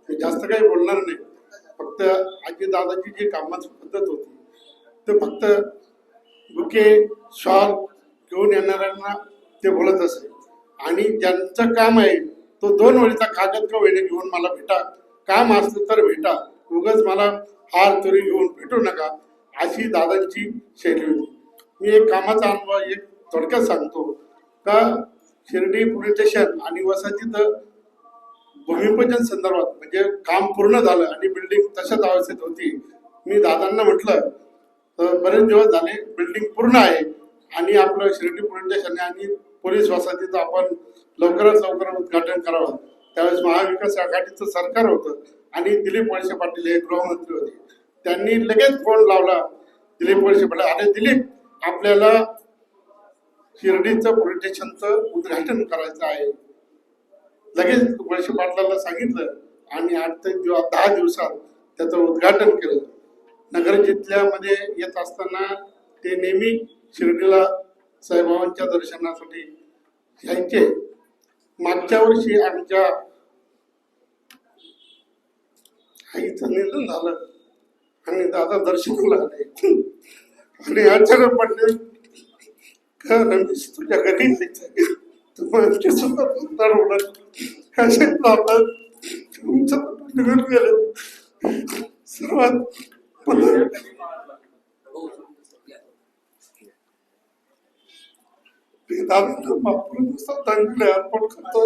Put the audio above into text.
मी जास्त काही बोलणार नाही. फक्त दादाची जी कामाची पद्धत होती ते फक्त बुके शॉल घेऊन येणाऱ्यांना ते बोलत असे आणि ज्यांचं काम आहे तो 2 ओळीचा कागद किंवा वेळे घेऊन मला भेटा, काम असलं तर भेटा, उगाच मला हार तुरी घेऊन भेटू नका, अशी दादांची शैली होती. मी एक कामाचा अनुभव एक थोडक्यात सांगतो का शिर्डी पोलीस स्टेशन आणि वसाहतीत भूमिपूजन संदर्भात म्हणजे काम पूर्ण झालं आणि बिल्डिंग तशाच अवस्थेत होती. मी दादांना म्हटलं बरेच दिवस झाले बिल्डिंग पूर्ण आहे आणि आपलं शिर्डी पोलीस स्टेशन आणि पोलीस वसाहतीचं आपण लवकरात लवकर उद्घाटन करावं. त्यावेळेस महाविकास आघाडीचं सरकार होतं आणि दिलीप वळसे पाटील हे गृहमंत्री होते. त्यांनी लगेच फोन लावला दिलीप वळसे पाटील, अरे दिलीप आपल्याला शिर्डीचं पोलीस स्टेशनचं उद्घाटन करायचं आहे. लगेच वळसे पाटलाला सांगितलं आणि 8 ते 10 दिवसात त्याचं उद्घाटन केलं. नगर जिल्ह्यामध्ये येत असताना ते नेहमी शिर्डीला साईबाबांच्या दर्शनासाठी यायचे. मागच्या वर्षी आमच्या आईचं निधन झालं आणि दादा दर्शनाला आले आणि अचानक पडले का रमेश तुझ्या घरी जायचं तुम्हाला सुद्धा असे निघून गेले. सर्वात दादांना श्रद्धांजली अर्पण करतो.